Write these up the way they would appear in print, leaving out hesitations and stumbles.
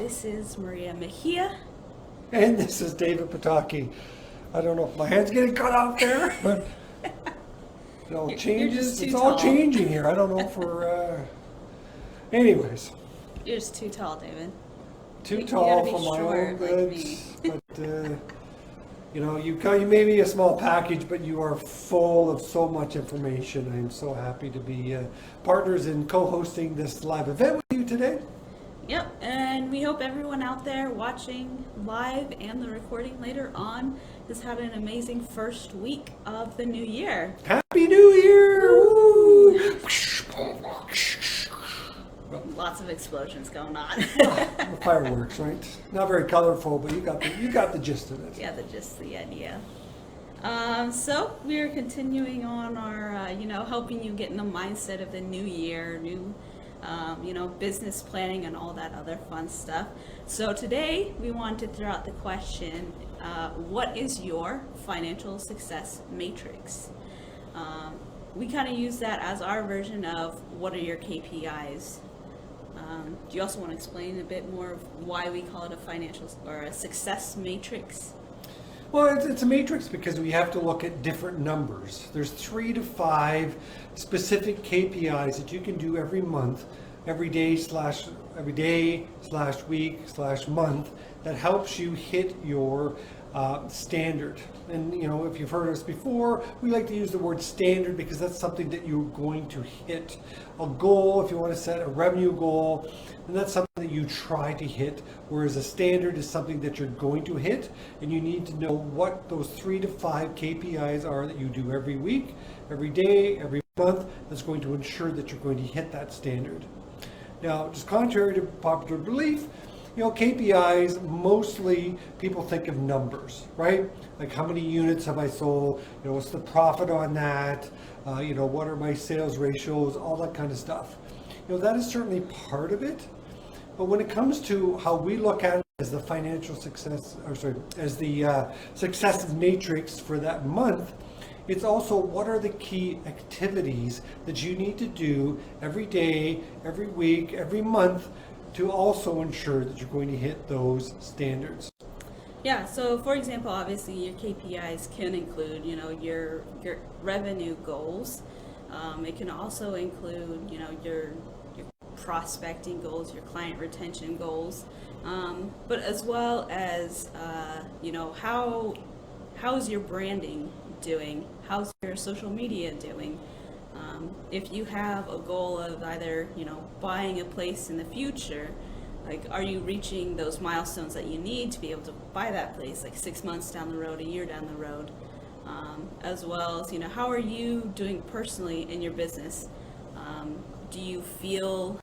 This is Maria Mejia. And this is David Pataki. I don't know if my hand's getting cut off there, but it all changes. It's all changing here. I don't know if we're. Anyways. You're just too tall, David. Too tall for my own goods. But, you may be a small package, but you are full of so much information. I am so happy to be partners in co-hosting this live event with you today. Yep, and we hope everyone out there watching live and the recording later on has had an amazing first week of the new year. Happy New Year! Woo! Lots of explosions going on. Fireworks, right? Not very colorful, but you got the gist of it. Yeah, the gist, the idea. So we are continuing on our, helping you get in the mindset of the new year, new, business planning and all that other fun stuff. So today we want to throw out the question, what is your financial success matrix? We kind of use that as our version of what are your KPIs. Do you also want to explain a bit more of why we call it a financial or a success matrix? Well, it's a matrix because we have to look at different numbers. There's 3 to 5 specific KPIs that you can do every month, every day / week / month that helps you hit your standard. And if you've heard us before, we like to use the word standard because that's something that you're going to hit. A goal, if you want to set a revenue goal, and that's something that you try to hit, whereas a standard is something that you're going to hit, and you need to know what those 3 to 5 KPIs are that you do every week, every day, every month, that's going to ensure that you're going to hit that standard. Now, just contrary to popular belief, KPIs, mostly people think of numbers, right? Like how many units have I sold? What's the profit on that? What are my sales ratios? All that kind of stuff. That is certainly part of it. But when it comes to how we look at it as the financial success, as the success matrix for that month, it's also what are the key activities that you need to do every day, every week, every month to also ensure that you're going to hit those standards. Yeah, so for example, obviously your KPIs can include, your revenue goals. It can also include, your prospecting goals, your client retention goals, but as well as, how's your branding doing? How's your social media doing? If you have a goal of either, buying a place in the future, like are you reaching those milestones that you need to be able to buy that place, like 6 months down the road, a year down the road, as well as, how are you doing personally in your business? Do you feel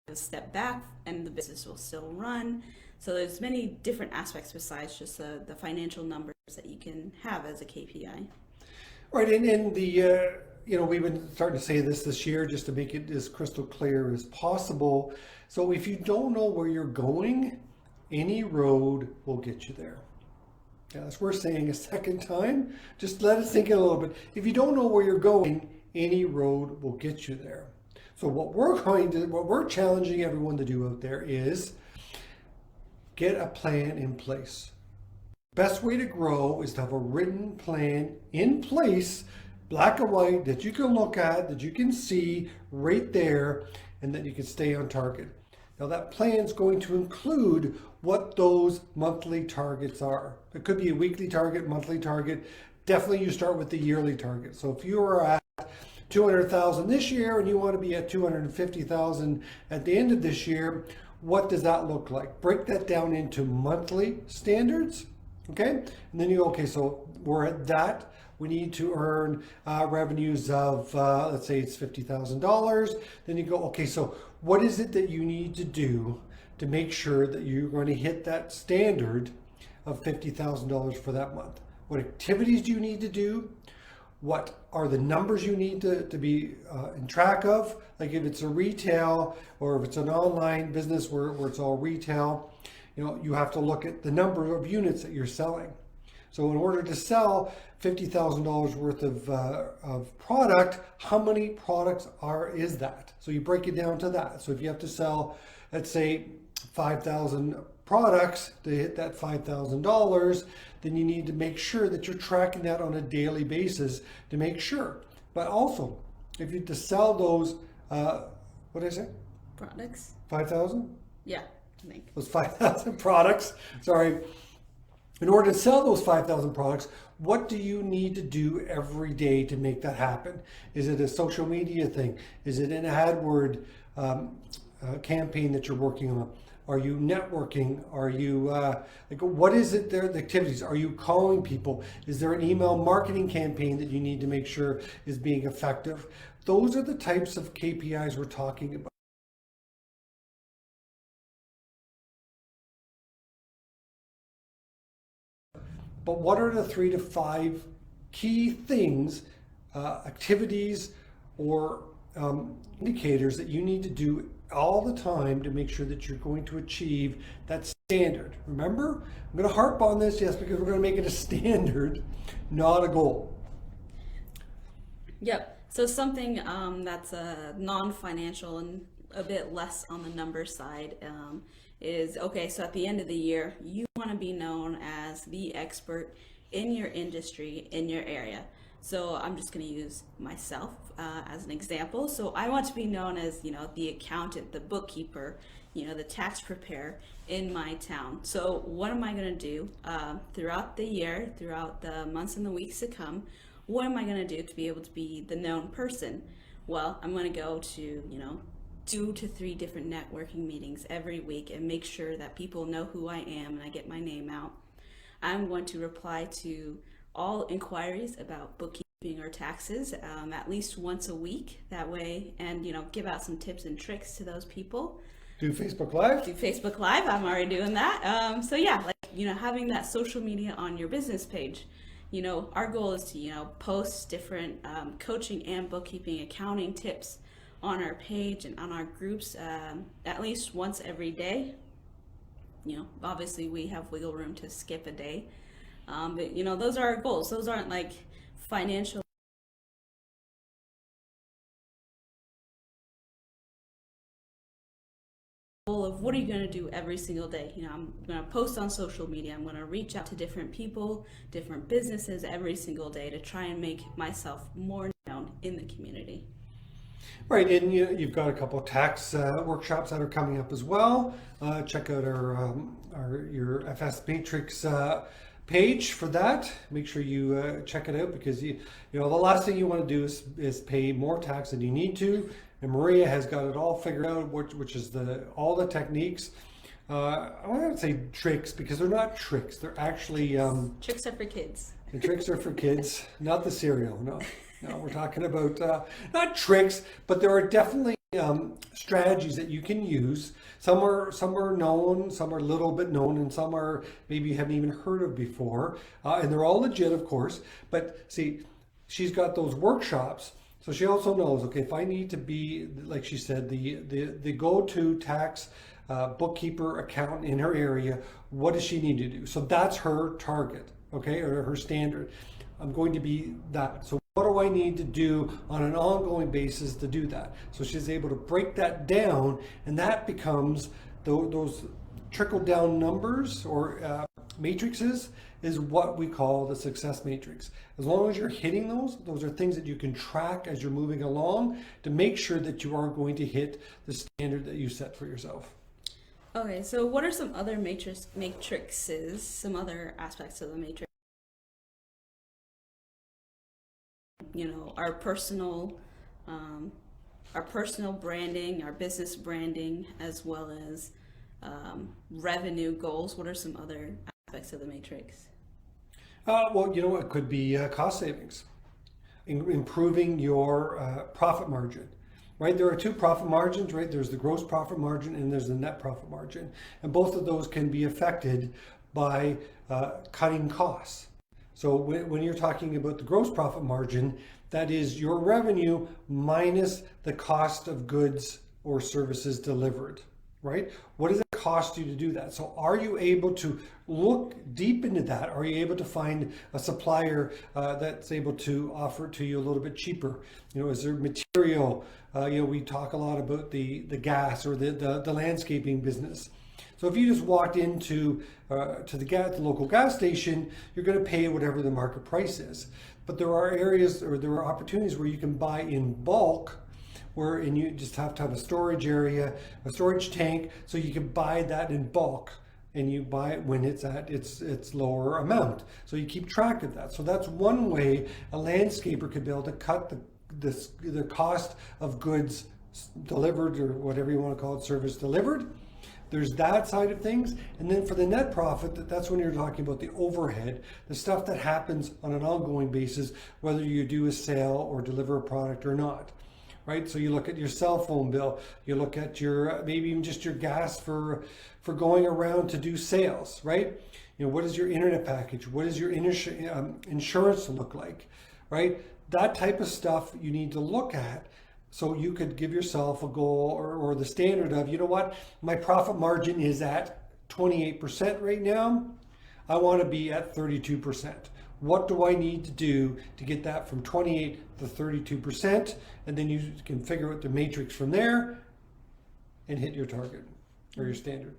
a step back and the business will still run? So there's many different aspects besides just the financial numbers that you can have as a KPI. Right, and the we've been starting to say this year just to make it as crystal clear as possible. So if you don't know where you're going, any road will get you there. Yeah, that's worth saying a second time. Just let it sink in a little bit. If you don't know where you're going, any road will get you there. So what we're challenging everyone to do out there is get a plan in place. Best way to grow is to have a written plan in place, black and white, that you can look at, that you can see right there, and that you can stay on target. Now that plan is going to include what those monthly targets are. It could be a weekly target, monthly target. Definitely you start with the yearly target. So if you are at 200,000 this year and you want to be at 250,000 at the end of this year, what does that look like? Break that down into monthly standards, okay? And then so we're at that. We need to earn revenues of, let's say it's $50,000. Then you go, okay, so what is it that you need to do to make sure that you're going to hit that standard of $50,000 for that month? What activities do you need to do? What are the numbers you need to be in track of? Like if it's a retail or if it's an online business where it's all retail, you have to look at the number of units that you're selling. So in order to sell $50,000 worth of product, how many products is that? So you break it down to that. So if you have to sell, let's say, 5,000 products to hit that $5,000, then you need to make sure that you're tracking that on a daily basis to make sure. But also, if you have to sell those, what did I say? Products. 5,000? Yeah, I think. Those 5,000 products, sorry. In order to sell those 5,000 products, what do you need to do every day to make that happen? Is it a social media thing? Is it an AdWord campaign that you're working on? Are you networking? Are you, what is it there, the activities? Are you calling people? Is there an email marketing campaign that you need to make sure is being effective? Those are the types of KPIs we're talking about. But what are the 3 to 5 key things, activities, or indicators that you need to do all the time to make sure that you're going to achieve that standard? Remember, I'm going to harp on this, yes, because we're going to make it a standard, not a goal. Yep. So something that's non-financial and a bit less on the number side is, okay, so at the end of the year, you want to be known as the expert in your industry, in your area. So I'm just going to use myself as an example. So I want to be known as, the accountant, the bookkeeper, the tax preparer in my town. So what am I going to do throughout the year, throughout the months and the weeks to come? What am I going to do to be able to be the known person? Well, I'm going to go to, 2 to 3 different networking meetings every week and make sure that people know who I am and I get my name out. I'm going to reply to all inquiries about bookkeeping or taxes at least once a week, that way, and give out some tips and tricks to those people. Do Facebook Live? Do Facebook Live, I'm already doing that. So yeah, having that social media on your business page. Our goal is to post different coaching and bookkeeping accounting tips on our page and on our groups at least once every day. Obviously we have wiggle room to skip a day. But those are our goals. Those aren't like financial goal of what are you going to do every single day. I'm going to post on social media. I'm going to reach out to different people, different businesses every single day to try and make myself more known in the community. Right, and you've got a couple of tax workshops that are coming up as well. Check out your FS Matrix page for that. Make sure you check it out, because the last thing you want to do is pay more tax than you need to. And Maria has got it all figured out, which is all the techniques. I want to say tricks, because they're not tricks. They're actually tricks are for kids. The tricks are for kids, not the cereal. No, we're talking about not tricks, but there are definitely strategies that you can use. Some are known, some are a little bit known, and some are maybe you haven't even heard of before. And they're all legit, of course. But see, she's got those workshops, so she also knows, okay, if I need to be, like she said, the go-to tax bookkeeper accountant in her area, what does she need to do? So that's her target, okay, or her standard. I'm going to be that. So what do I need to do on an ongoing basis to do that? So she's able to break that down, and that becomes those trickle down numbers or matrices is what we call the success matrix. As long as you're hitting those are things that you can track as you're moving along to make sure that you are going to hit the standard that you set for yourself. Okay, so what are some other matrices, some other aspects of the matrix? Our personal branding, our business branding, as well as revenue goals. What are some other aspects of the matrix? Well, it could be cost savings, improving your profit margin, right? There are 2 profit margins, right? There's the gross profit margin and there's the net profit margin. And both of those can be affected by cutting costs. So when you're talking about the gross profit margin, that is your revenue minus the cost of goods or services delivered, right? What does it cost you to do that? So are you able to look deep into that? Are you able to find a supplier that's able to offer it to you a little bit cheaper? Is there material? We talk a lot about the gas or the landscaping business. So if you just walked into the local gas station, you're going to pay whatever the market price is. But there are areas, or there are opportunities where you can buy in bulk, and you just have to have a storage area, a storage tank, so you can buy that in bulk, and you buy it when it's at its lower amount. So you keep track of that. So that's one way a landscaper could be able to cut the cost of goods delivered, or whatever you want to call it, service delivered. There's that side of things. And then for the net profit, that's when you're talking about the overhead, the stuff that happens on an ongoing basis, whether you do a sale or deliver a product or not, right? So you look at your cell phone bill, you look at your, maybe even just your gas for going around to do sales, right? What is your internet package? What does your insurance look like, right? That type of stuff you need to look at. So you could give yourself a goal or the standard of, my profit margin is at 28% right now. I want to be at 32%. What do I need to do to get that from 28 to 32%? And then you can figure out the matrix from there and hit your target or your standard.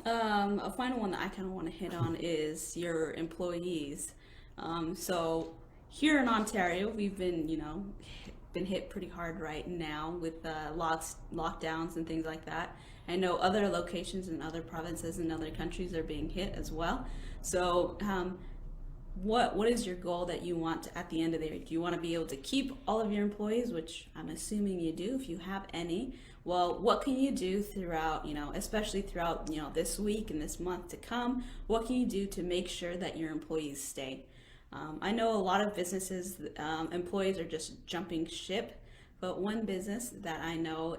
A final one that I kind of want to hit on is your employees. So here in Ontario, we've been hit pretty hard right now with lockdowns and things like that. I know other locations in other provinces and other countries are being hit as well. So what is your goal that you want at the end of the year? Do you want to be able to keep all of your employees, which I'm assuming you do if you have any? Well, what can you do throughout, especially throughout, this week and this month to come? What can you do to make sure that your employees stay? I know a lot of businesses, employees are just jumping ship, but one business that I know,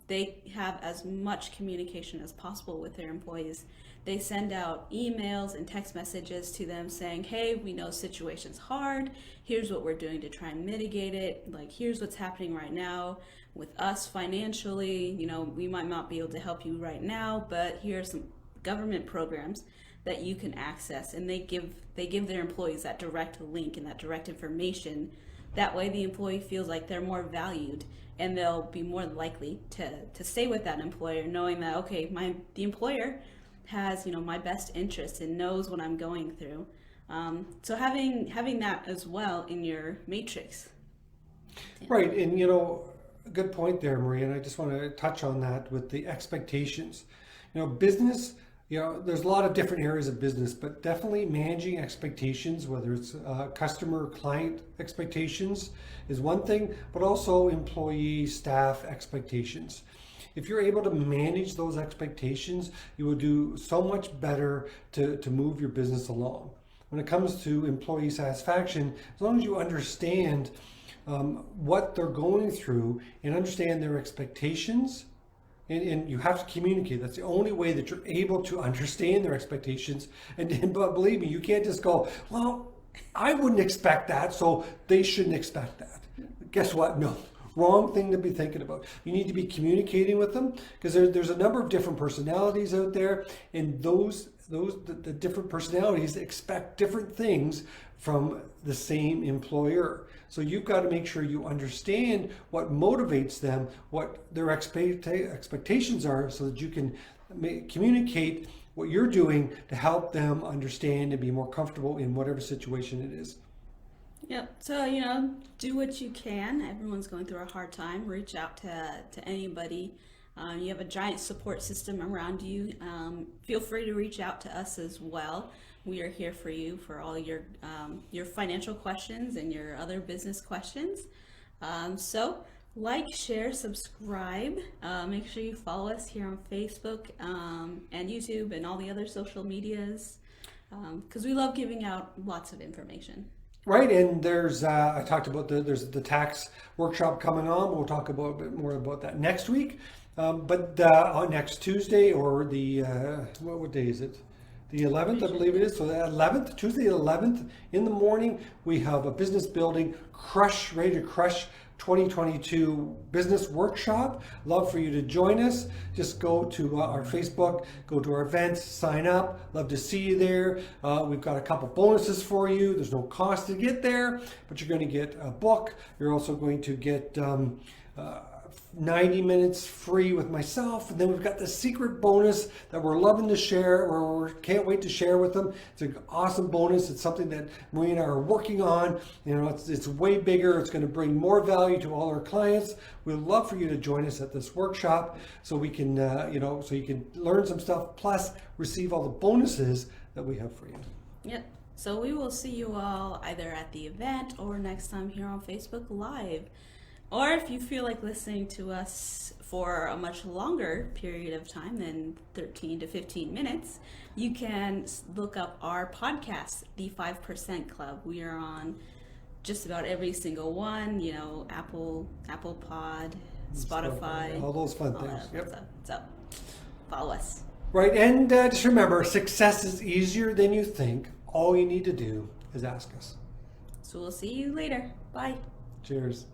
they have as much communication as possible with their employees. They send out emails and text messages to them saying, hey, we know situation's hard. Here's what we're doing to try and mitigate it. Like, here's what's happening right now with us financially. We might not be able to help you right now, but here are some government programs that you can access, and they give their employees that direct link and that direct information. That way the employee feels like they're more valued, and they'll be more likely to stay with that employer, knowing that, okay, the employer has my best interest and knows what I'm going through. So having that as well in your matrix. Yeah. Right, and a good point there, Maria, and I just want to touch on that with the expectations. Business, there's a lot of different areas of business, but definitely managing expectations, whether it's customer, client expectations is one thing, but also employee, staff expectations. If you're able to manage those expectations, you will do so much better to move your business along. When it comes to employee satisfaction, as long as you understand what they're going through and understand their expectations, and you have to communicate. That's the only way that you're able to understand their expectations. And but believe me, you can't just go, well, I wouldn't expect that, so they shouldn't expect that. Guess what? No. Wrong thing to be thinking about. You need to be communicating with them, because there's a number of different personalities out there, and the different personalities expect different things from the same employer. So you've got to make sure you understand what motivates them, what their expectations are, so that you can communicate what you're doing to help them understand and be more comfortable in whatever situation it is. Yep. So, do what you can. Everyone's going through a hard time. Reach out to anybody. You have a giant support system around you. Feel free to reach out to us as well. We are here for you for all your financial questions and your other business questions. So like, share, subscribe. Make sure you follow us here on Facebook and YouTube and all the other social medias, because we love giving out lots of information. Right, and there's I talked about there's the tax workshop coming on. We'll talk a bit more about that next week. But on next Tuesday, or the what day is it? The 11th, I believe it is. So the 11th, Tuesday the 11th in the morning, we have a business building ready to crush 2022 business workshop. Love for you to join us. Just go to our Facebook, go to our events, sign up. Love to see you there. We've got a couple bonuses for you. There's no cost to get there, but you're going to get a book. You're also going to get 90 minutes free with myself, and then we've got the secret bonus that we're loving to share, or we can't wait to share with them. It's an awesome bonus. It's something that Marie and I are working on. You know, it's way bigger. It's going to bring more value to all our clients. We'd love for you to join us at this workshop so we can, so you can learn some stuff, plus receive all the bonuses that we have for you. Yep. So we will see you all either at the event or next time here on Facebook Live. Or if you feel like listening to us for a much longer period of time than 13 to 15 minutes, you can look up our podcast, The 5% Club. We are on just about every single one, Apple Pod, Spotify. All those fun things. Yep. So follow us. Right, and just remember, success is easier than you think. All you need to do is ask us. So we'll see you later. Bye. Cheers.